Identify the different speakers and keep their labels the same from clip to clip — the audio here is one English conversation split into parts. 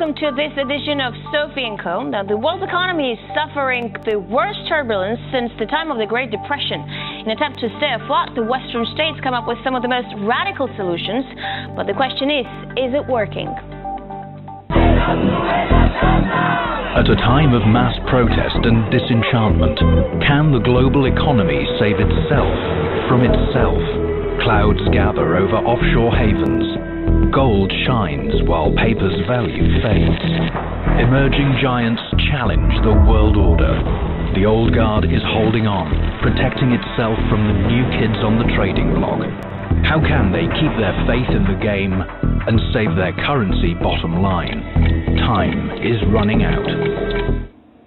Speaker 1: welcome to this edition of SophieCo. Now, the world economy is suffering the worst turbulence since the time of the Great Depression. In an attempt to stay afloat, the Western states come up with some of the most radical solutions. But the question is it working?
Speaker 2: At a time of mass protest and disenchantment, can the global economy save itself from itself? Clouds gather over offshore havens. Gold shines while paper's value fades. Emerging giants challenge the world order. The old guard is holding on, protecting itself from the new kids on the trading block. How can they keep their faith in the game and save their currency bottom line? Time is running out.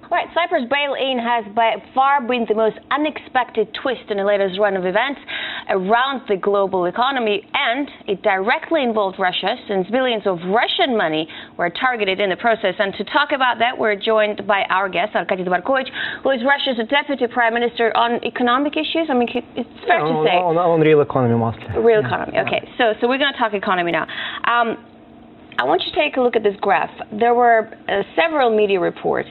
Speaker 1: All right, Cyprus bail-in has by far been the most unexpected twist in the latest run of events around the global economy, and it directly involved Russia, since billions of Russian money were targeted in the process. And to talk about that, we're joined by our guest, Arkady, Dvorkovich, who is Russia's deputy prime minister on economic issues. I mean, it's fair to say.
Speaker 3: On real economy, mostly.
Speaker 1: Real economy, okay. So we're going to talk economy now. I want you to take a look at this graph. There were several media reports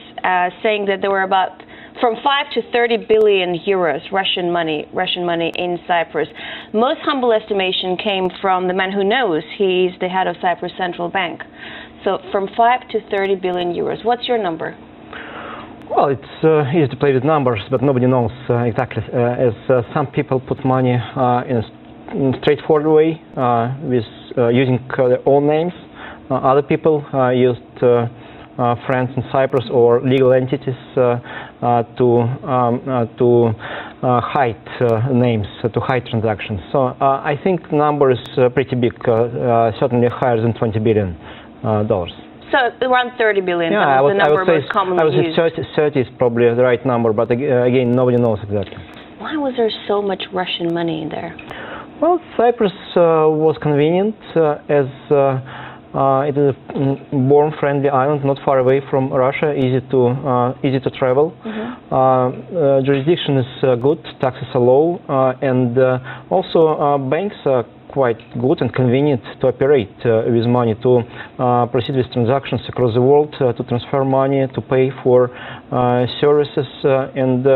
Speaker 1: saying that there were about from 5 to 30 billion euros Russian money in Cyprus. Most humble estimation came from the man who knows. He's the head of Cyprus Central Bank. So from 5 to 30 billion euros. What's your number?
Speaker 3: Well, it's easy to play with numbers, but nobody knows exactly. As some people put money in a straightforward way with using their own names. Other people used friends in Cyprus or legal entities to hide names, to hide transactions. So I think the number is pretty big, certainly higher than $20 billion.
Speaker 1: So around 30 billion.
Speaker 3: Yeah,
Speaker 1: I would say
Speaker 3: 30 is probably the right number, but again, nobody knows exactly.
Speaker 1: Why was there so much Russian money in there?
Speaker 3: Well, Cyprus was convenient as it is a warm-friendly island, not far away from Russia, easy to travel. Jurisdiction is good, taxes are low, and also banks are quite good and convenient to operate with money, to proceed with transactions across the world, to transfer money, to pay for services, and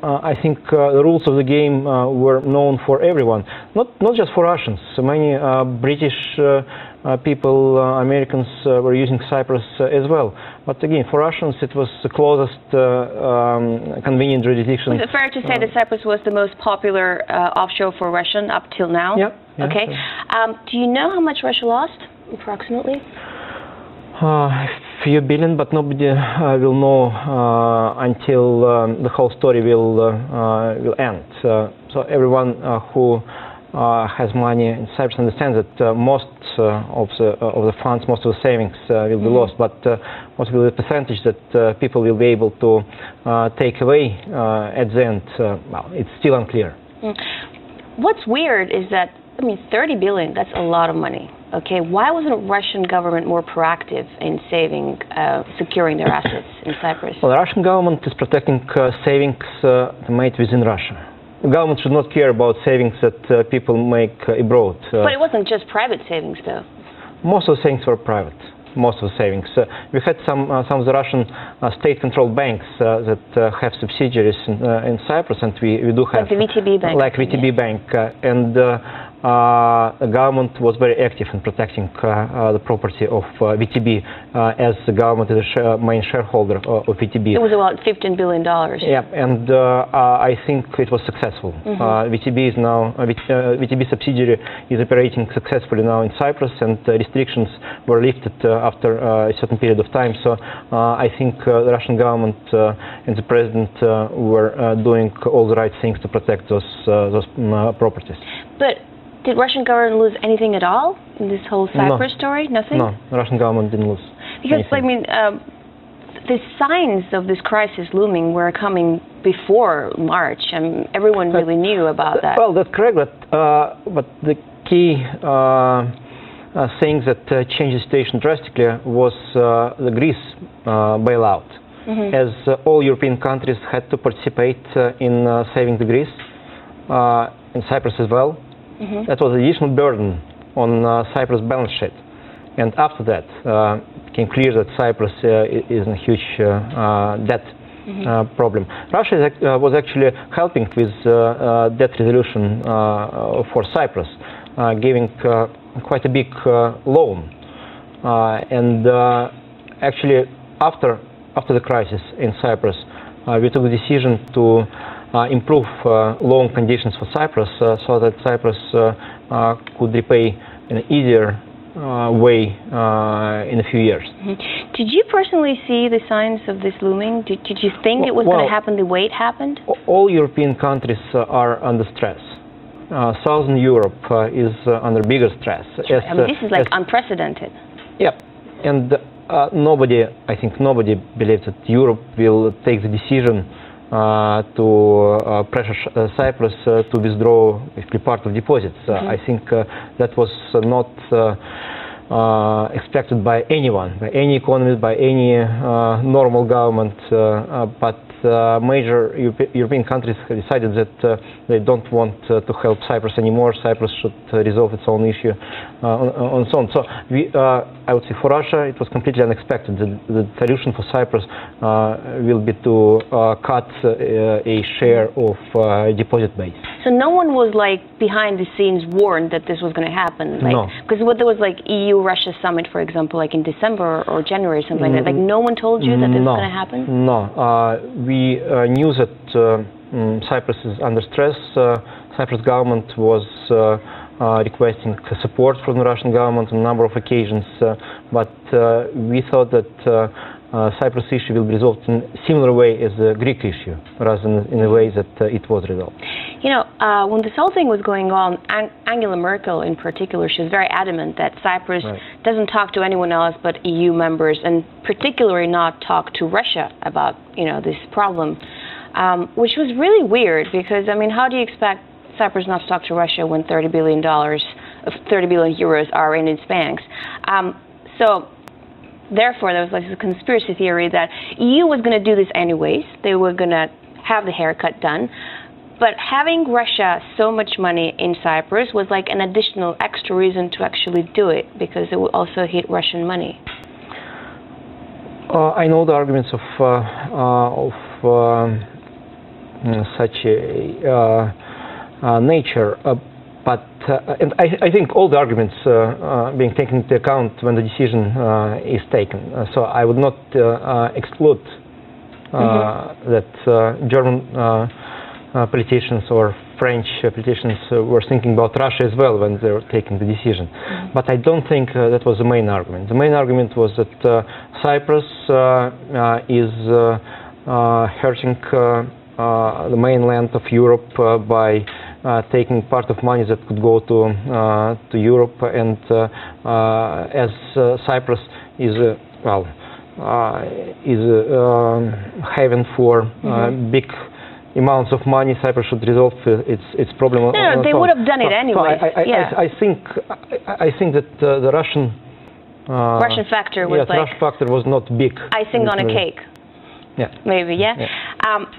Speaker 3: I think the rules of the game were known for everyone, not just for Russians. So many British people, Americans were using Cyprus as well. But again, for Russians, it was the closest convenient jurisdiction.
Speaker 1: Is it fair to say that Cyprus was the most popular offshore for Russian up till now?
Speaker 3: Yeah.
Speaker 1: Okay. Do you know how much Russia lost, approximately?
Speaker 3: A few billion, but nobody will know until the whole story will end. So everyone who has money in Cyprus understands that most of the funds, most of the savings will be lost, but what will be the percentage that people will be able to take away at the end, well, it's still unclear.
Speaker 1: What's weird is that, I mean, 30 billion, that's a lot of money. Okay, why wasn't the Russian government more proactive in saving, securing their assets in Cyprus?
Speaker 3: Well, the Russian government is protecting savings made within Russia. The government should not care about savings that people make abroad.
Speaker 1: But it wasn't just private savings, though.
Speaker 3: Most of the savings were private. Most of the savings. We had some of the Russian state-controlled banks that have subsidiaries in Cyprus, and we do have...
Speaker 1: Like the VTB Bank.
Speaker 3: Like VTB Bank. And the government was very active in protecting the property of VTB, as the government is a main shareholder of VTB.
Speaker 1: It was about $15 billion.
Speaker 3: Yeah, and I think it was successful. VTB is now VTB subsidiary is operating successfully now in Cyprus, and restrictions were lifted after a certain period of time. So I think the Russian government and the president were doing all the right things to protect those properties.
Speaker 1: But did Russian government lose anything at all in this whole Cyprus story? Nothing?
Speaker 3: No, the Russian government didn't lose
Speaker 1: because,
Speaker 3: anything.
Speaker 1: I mean, the signs of this crisis looming were coming before March, and everyone really knew about that.
Speaker 3: Well, that's correct, but the key thing that changed the situation drastically was the Greece bailout. As all European countries had to participate in saving the Greece, in Cyprus as well. That was an additional burden on Cyprus' balance sheet. And after that, it became clear that Cyprus is in a huge debt problem. Russia was actually helping with debt resolution for Cyprus, giving quite a big loan. And actually, after the crisis in Cyprus, we took the decision to improve loan conditions for Cyprus so that Cyprus could repay in an easier way in a few years.
Speaker 1: Did you personally see the signs of this looming? Did you think it was going to happen the way it happened?
Speaker 3: All European countries are under stress. Southern Europe is under bigger stress.
Speaker 1: I mean, this is like unprecedented.
Speaker 3: Yeah, and I think nobody believes that Europe will take the decision to pressure Cyprus to withdraw part of deposits. I think that was not expected by anyone, by any economist, by any normal government, but major European countries have decided that they don't want to help Cyprus anymore. Cyprus should resolve its own issue on its own. So I would say for Russia it was completely unexpected. The solution for Cyprus will be to cut a share of deposit base.
Speaker 1: So no one was like behind the scenes warned that this was going to happen? Like,
Speaker 3: no. Because
Speaker 1: there was like EU-Russia summit, for example, like in December or January or something like that. Like no one told you that this was going to happen?
Speaker 3: No. We knew that Cyprus is under stress. Cyprus government was requesting support from the Russian government on a number of occasions, but we thought that Cyprus issue will be resolved in a similar way as the Greek issue, rather than in a way that it was resolved.
Speaker 1: You know, when this whole thing was going on, Angela Merkel in particular, she was very adamant that Cyprus doesn't talk to anyone else but EU members, and particularly not talk to Russia about, this problem, which was really weird because, I mean, how do you expect Cyprus not to talk to Russia when $30 billion euros are in its banks? Therefore, there was like this conspiracy theory that EU was going to do this anyways. They were going to have the haircut done. But having Russia so much money in Cyprus was like an additional extra reason to actually do it, because it would also hit Russian money.
Speaker 3: I know the arguments of such a nature, but and I think all the arguments being taken into account when the decision is taken. So I would not exclude that German politicians or French politicians were thinking about Russia as well when they were taking the decision. But I don't think that was the main argument. The main argument was that Cyprus is hurting the mainland of Europe by taking part of money that could go to Europe, and as Cyprus is haven for big amounts of money, Cyprus should resolve its problem.
Speaker 1: No, they would have done it anyway.
Speaker 3: I think that the Russian
Speaker 1: factor was
Speaker 3: Russian factor was not big.
Speaker 1: Icing on a cake.
Speaker 3: Yeah.
Speaker 1: Maybe, yeah.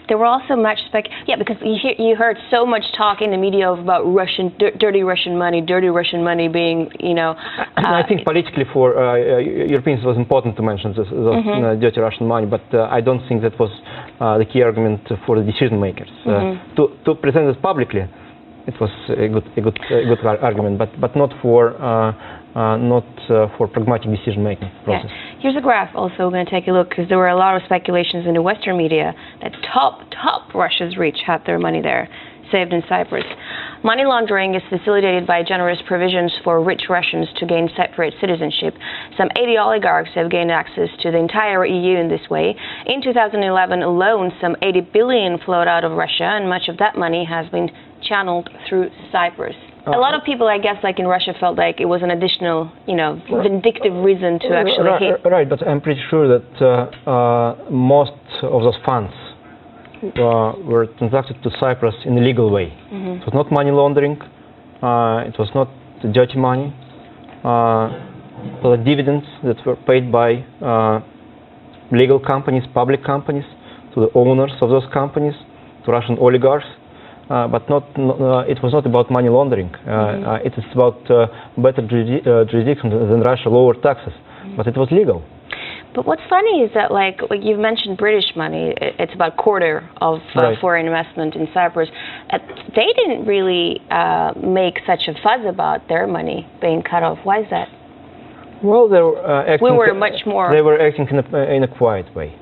Speaker 1: There were also much because you heard so much talk in the media about dirty Russian money being,
Speaker 3: I think politically for Europeans it was important to mention those dirty Russian money, but I don't think that was the key argument for the decision makers. To present it publicly, it was a good argument, but not for pragmatic decision-making process.
Speaker 1: Yeah. Here's a graph also we're going to take a look, because there were a lot of speculations in the Western media that top Russia's rich had their money there, saved in Cyprus. Money laundering is facilitated by generous provisions for rich Russians to gain Cypriot citizenship. Some 80 oligarchs have gained access to the entire EU in this way. In 2011 alone, some 80 billion flowed out of Russia, and much of that money has been channeled through Cyprus. A lot of people, I guess, like in Russia, felt like it was an additional, vindictive reason to actually hit.
Speaker 3: Right, but I'm pretty sure that most of those funds were transacted to Cyprus in a legal way. It was not money laundering. It was not dirty money. The dividends that were paid by legal companies, public companies, to the owners of those companies, to Russian oligarchs. but not. It was not about money laundering. It is about better jurisdiction than Russia, lower taxes, but it was legal.
Speaker 1: But what's funny is that, like you've mentioned British money, it's about a quarter of foreign investment in Cyprus. They didn't really make such a fuss about their money being cut off. Why is that?
Speaker 3: Well, they were acting.
Speaker 1: We were much more.
Speaker 3: They were acting in a quiet way.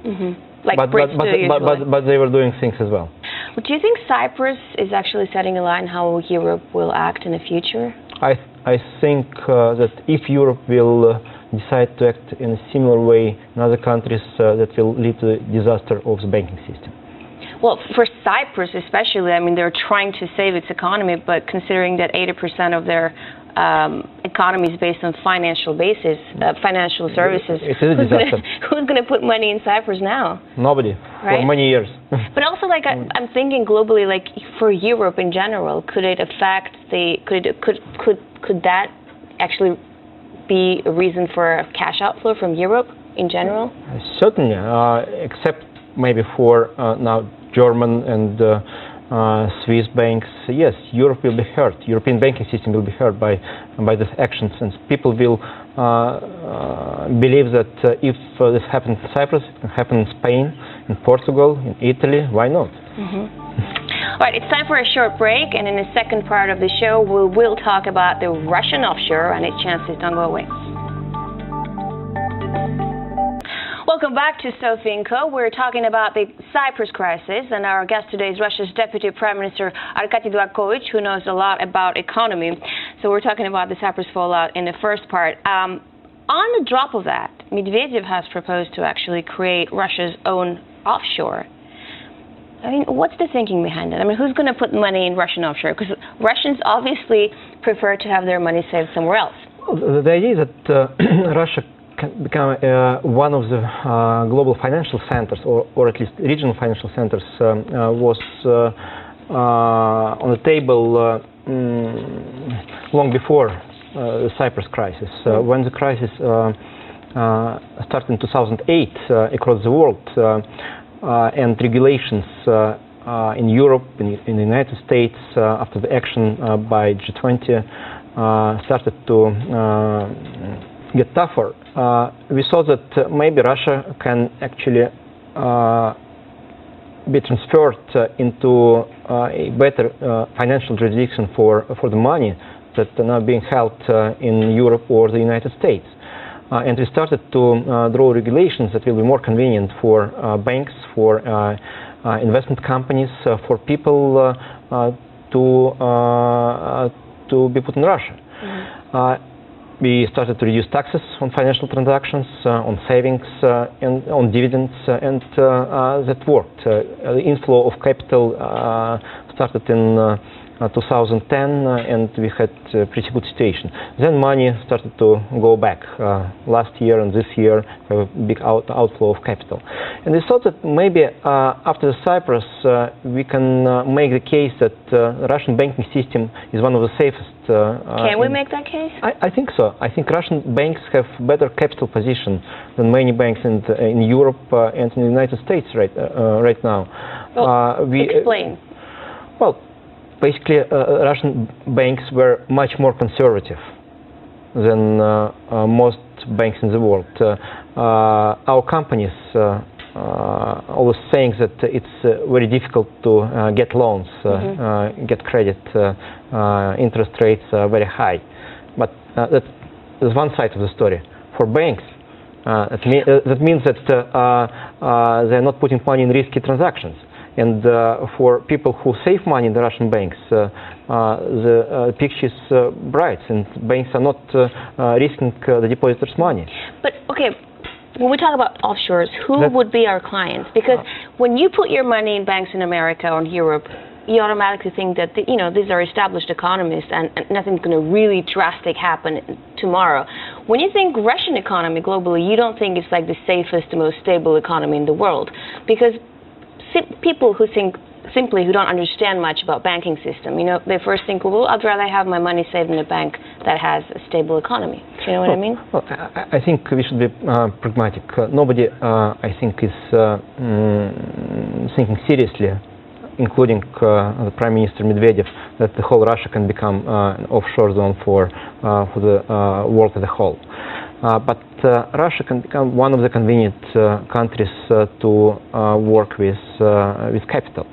Speaker 1: Like Brits do usually.
Speaker 3: But they were doing things as well.
Speaker 1: Do you think Cyprus is actually setting a line how Europe will act in the future?
Speaker 3: I think that if Europe will decide to act in a similar way in other countries, that will lead to the disaster of the banking system.
Speaker 1: Well, for Cyprus especially, I mean, they're trying to save its economy, but considering that 80% of their economy is based on financial basis, financial services,
Speaker 3: it is a disaster.
Speaker 1: Who's going to put money in Cyprus now?
Speaker 3: Nobody,
Speaker 1: right?
Speaker 3: For many years.
Speaker 1: But also, like, I'm thinking globally, like, for Europe in general, could it affect the, could that actually be a reason for a cash outflow from Europe in general?
Speaker 3: Certainly, except maybe for now German and Swiss banks. Yes, Europe will be hurt. European banking system will be hurt by these actions, and people will believe that if this happens in Cyprus, it can happen in Spain, in Portugal, in Italy. Why not?
Speaker 1: All right, it's time for a short break, and in the second part of the show, we will talk about the Russian offshore and its chances. Don't go away. Welcome back to SophieCo. We're talking about the Cyprus crisis, and our guest today is Russia's Deputy Prime Minister Arkady Dvorkovich, who knows a lot about economy. So we're talking about the Cyprus fallout in the first part. On the drop of that, Medvedev has proposed to actually create Russia's own offshore. I mean, what's the thinking behind it? I mean, who's going to put money in Russian offshore? Because Russians obviously prefer to have their money saved somewhere else.
Speaker 3: Well, the idea is that Russia can become one of the global financial centers, or at least regional financial centers, was on the table long before the Cyprus crisis. When the crisis started in 2008 across the world, and regulations in Europe, in the United States, after the action by G20 started to get tougher, we saw that maybe Russia can actually be transferred into a better financial jurisdiction for the money that are now being held in Europe or the United States. And we started to draw regulations that will be more convenient for banks, for investment companies, for people to be put in Russia. We started to reduce taxes on financial transactions, on savings, and on dividends, and that worked. The inflow of capital started in 2010, and we had a pretty good situation. Then money started to go back. Last year and this year, we have a big outflow of capital. And we thought that maybe after Cyprus, we can make the case that the Russian banking system is one of the safest.
Speaker 1: Can we make that case?
Speaker 3: I think so. I think Russian banks have better capital position than many banks in Europe and in the United States right now.
Speaker 1: Well, explain.
Speaker 3: Well, basically, Russian banks were much more conservative than most banks in the world. Our companies always saying that it's very difficult to get loans, get credit, interest rates are very high. But that's one side of the story. For banks, that means that they're not putting money in risky transactions. And for people who save money in the Russian banks, the picture is bright, and banks are not risking the depositors' money.
Speaker 1: But, okay, when we talk about offshores, who would be our clients? Because when you put your money in banks in America or in Europe, you automatically think that, these are established economies and nothing's going to really drastic happen tomorrow. When you think Russian economy globally, you don't think it's like the safest, most stable economy in the world. Because people who don't understand much about banking system, they first think, well, I'd rather have my money saved in a bank that has a stable economy. Do you know what I mean?
Speaker 3: Well, I think we should be pragmatic. Nobody, I think, is thinking seriously including the Prime Minister Medvedev, that the whole Russia can become an offshore zone for the world as a whole. But Russia can become one of the convenient countries to work with capital.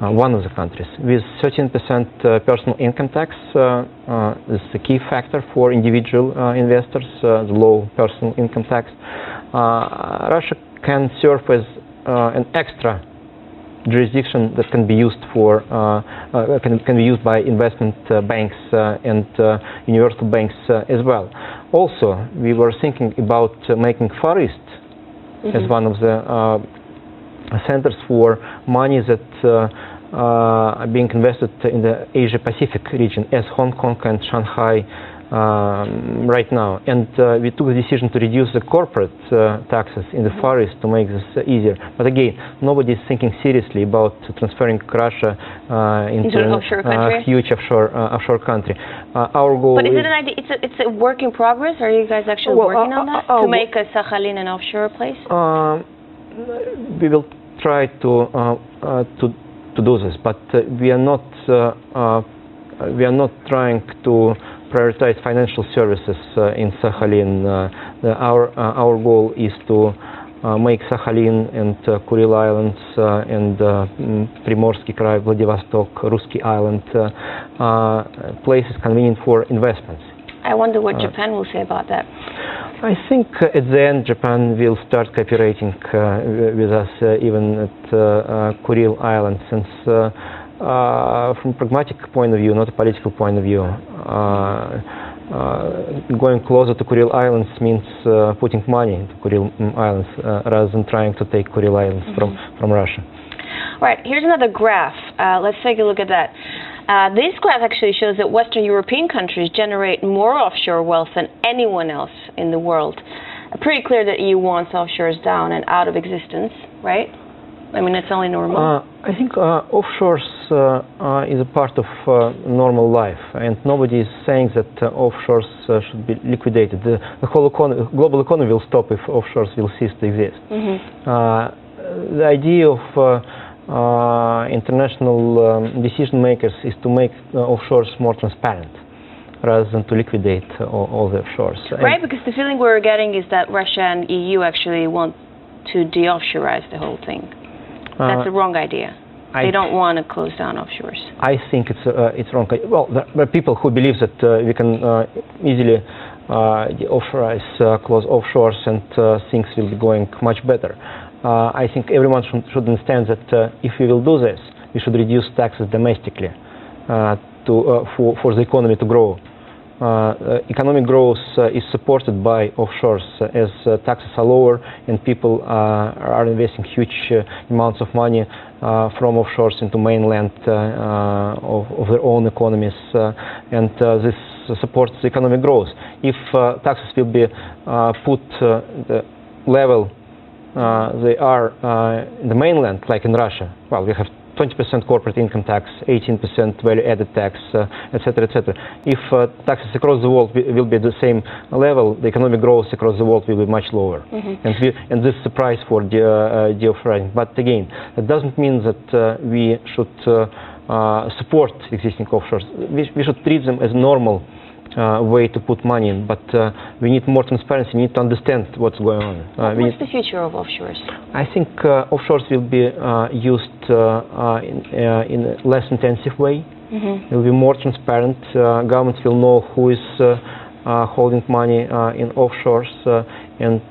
Speaker 3: One of the countries. With 13% personal income tax, this is a key factor for individual investors, the low personal income tax. Russia can serve as an extra jurisdiction that can be used for can be used by investment banks and universal banks as well. Also, we were thinking about making Far East as one of the centers for money that are being invested in the Asia-Pacific region, as Hong Kong and Shanghai right now. And we took the decision to reduce the corporate taxes in the Far East to make this easier. But again, nobody is thinking seriously about transferring Russia into
Speaker 1: an offshore country?
Speaker 3: Huge offshore country. Our goal
Speaker 1: But is it an idea? It's a work in progress? Are you guys actually working on that to make Sakhalin an offshore place?
Speaker 3: We will try to do this, but we are not trying to prioritize financial services in Sakhalin. Our goal is to make Sakhalin and Kuril Islands and Primorsky Krai, Vladivostok, Ruski Island places convenient for investments.
Speaker 1: I wonder what Japan will say about that.
Speaker 3: I think at the end Japan will start cooperating with us even at Kuril Island, since from a pragmatic point of view, not a political point of view, going closer to Kuril Islands means putting money into Kuril Islands rather than trying to take Kuril Islands from Russia.
Speaker 1: All right, here's another graph. Let's take a look at that. This graph actually shows that Western European countries generate more offshore wealth than anyone else in the world. Pretty clear that EU wants offshores down and out of existence, right? I mean, it's only normal.
Speaker 3: I think offshores is a part of normal life, and nobody is saying that offshores should be liquidated. The whole global economy will stop if offshores will cease to exist. The idea of international decision makers is to make offshores more transparent rather than to liquidate all the offshores.
Speaker 1: Right, because the feeling we're getting is that Russia and EU actually want to de-offshorize the whole thing. That's a wrong idea. They don't want to close down offshores. I
Speaker 3: think it's wrong. Well, there are people who believe that we can easily de-offshorize, close offshores, and things will be going much better. I think everyone should understand that if we will do this, we should reduce taxes domestically for the economy to grow. Economic growth is supported by offshores as taxes are lower and people are investing huge amounts of money from offshores into mainland of their own economies, and this supports economic growth. If taxes will be put the level they are in the mainland, like in Russia, well, we have 20% corporate income tax, 18% value-added tax, etc., etc. If taxes across the world will be the same level, the economic growth across the world will be much lower. And this is a price for de-offshoring. But again, it doesn't mean that we should support existing offshores. We should treat them as normal way to put money in, but we need more transparency. We need to understand what's going on.
Speaker 1: What's the future of offshores?
Speaker 3: I think offshores will be used in a less intensive way. It will be more transparent. Governments will know who is holding money in offshores, and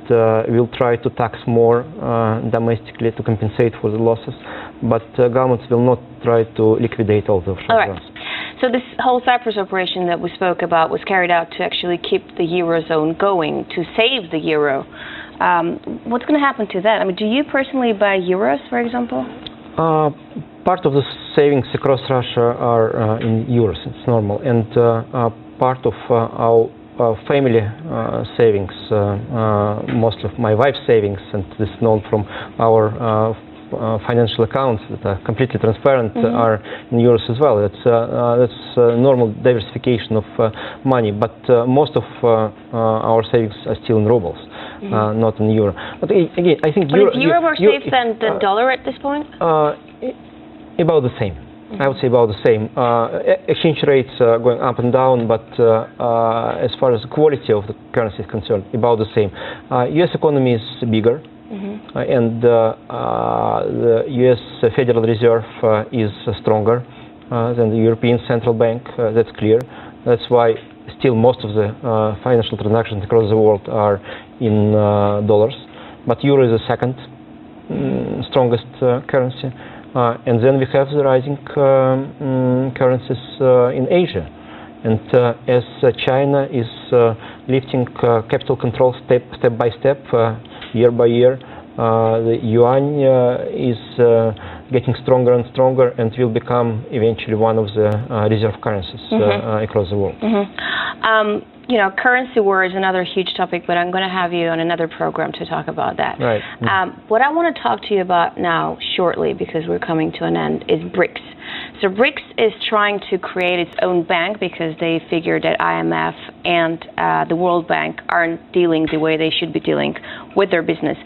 Speaker 3: will try to tax more domestically to compensate for the losses. But governments will not try to liquidate all the offshore zones.
Speaker 1: So this whole Cyprus operation that we spoke about was carried out to actually keep the Eurozone going, to save the euro. What's going to happen to that? I mean, do you personally buy euros, for example?
Speaker 3: Part of the savings across Russia are in euros. It's normal. And part of our family savings, most of my wife's savings, and this is known from our financial accounts that are completely transparent, are in euros as well. That's normal diversification of money, but most of our savings are still in rubles, not in euro. But again, I think
Speaker 1: euro more safe than the dollar at this point?
Speaker 3: About the same. I would say about the same. Exchange rates are going up and down, but as far as the quality of the currency is concerned, about the same. U.S. economy is bigger, and the U.S. Federal Reserve is stronger than the European Central Bank. That's clear. That's why still most of the financial transactions across the world are in dollars. But euro is the second strongest currency. And then we have the rising currencies in Asia. And as China is lifting capital control step by step, year by year, the yuan is getting stronger and stronger and will become eventually one of the reserve currencies across the world.
Speaker 1: You know, currency war is another huge topic, but I'm going to have you on another program to talk about that.
Speaker 3: Right.
Speaker 1: What I want to talk to you about now, shortly, because we're coming to an end, is BRICS. So BRICS is trying to create its own bank because they figure that IMF and the World Bank aren't dealing the way they should be dealing with their business.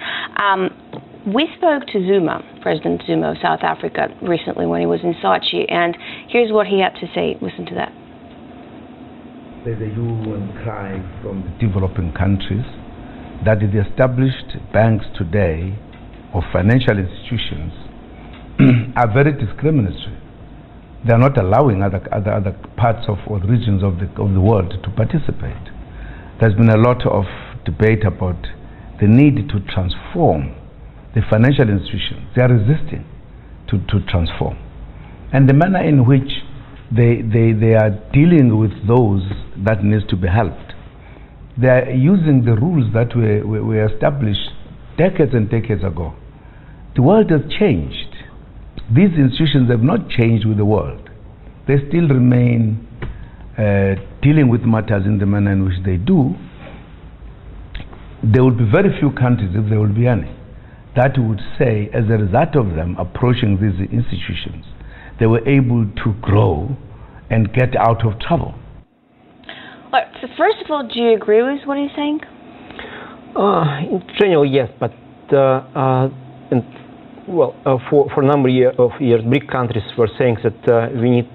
Speaker 1: We spoke to Zuma, President Zuma of South Africa, recently when he was in Sochi, and here's what he had to say. Listen to that.
Speaker 4: There's a hue and cry from the developing countries that the established banks today or financial institutions are very discriminatory. They are not allowing other parts of or regions of the world to participate. There's been a lot of debate about the need to transform the financial institutions. They are resisting to transform. And the manner in which they are dealing with those that needs to be helped. They are using the rules that were established decades and decades ago. The world has changed. These institutions have not changed with the world. They still remain dealing with matters in the manner in which they do. There will be very few countries, if there will be any, that would say, as a result of them approaching these institutions, they were able to grow and get out of trouble.
Speaker 1: So first of all, do you agree with what he's saying?
Speaker 3: In general, yes, but for a number of years, BRIC countries were saying that we need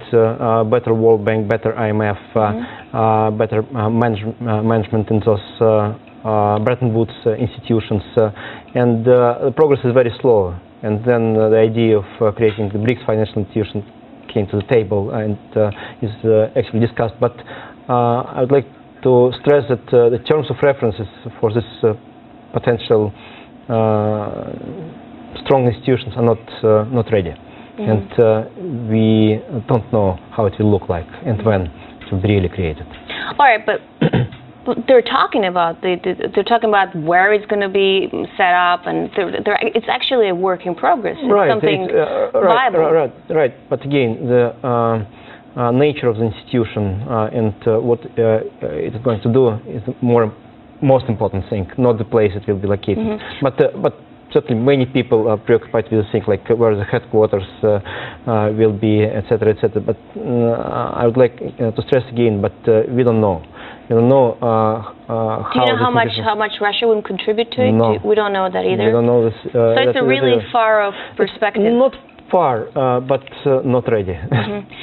Speaker 3: better World Bank, better IMF, better management in those Bretton Woods institutions, and the progress is very slow. And then the idea of creating the BRICS financial institution came to the table and is actually discussed. But I would like to stress that the terms of references for this potential strong institutions are not ready. And we don't know how it will look like and when it will be really created.
Speaker 1: All right, but they're talking about they're talking about where it's going to be set up, and it's actually a work in progress. It's something viable.
Speaker 3: Right. But again, the nature of the institution and what it is going to do is the most important thing, not the place it will be located. But certainly many people are preoccupied with the things like where the headquarters will be, etc., etc. But I would like to stress again, but we don't know. We don't know
Speaker 1: do you know how much Russia will contribute to it?
Speaker 3: No.
Speaker 1: We don't know that either.
Speaker 3: We don't know this.
Speaker 1: So it's a really far-off perspective.
Speaker 3: Not far, but not ready.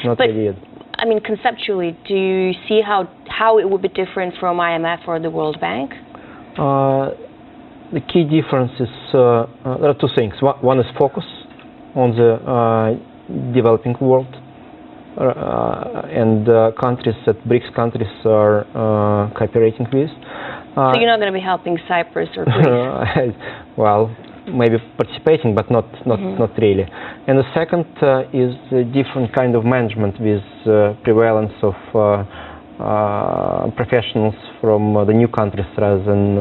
Speaker 3: Not ready yet.
Speaker 1: I mean, conceptually, do you see how it would be different from IMF or the World Bank?
Speaker 3: The key difference is there are two things. One is focus on the developing world. And countries that BRICS countries are cooperating with.
Speaker 1: So you're not going to be helping Cyprus or Greece?
Speaker 3: Well, maybe participating, but not really. And the second is a different kind of management with prevalence of professionals from the new countries rather than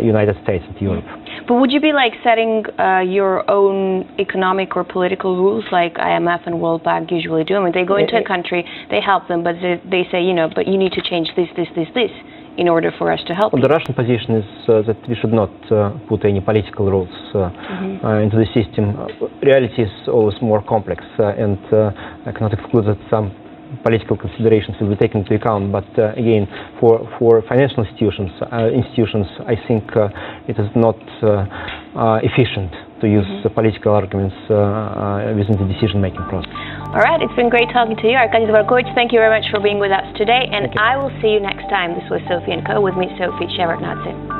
Speaker 3: United States and Europe.
Speaker 1: But would you be like setting your own economic or political rules like IMF and World Bank usually do? I mean, they go into a country, they help them, but they say, you know, but you need to change this in order for us to help you.
Speaker 3: The Russian position is that we should not put any political rules into the system. Reality is always more complex, and I cannot exclude that some political considerations will be taken into account. But again, for financial institutions, I think it is not efficient to use political arguments within the decision-making process.
Speaker 1: All right, it's been great talking to you, Arkady Dvorkovich. Thank you very much for being with us today, and I will see you next time. This was SophieCo with me, Sophie Shevardnadze.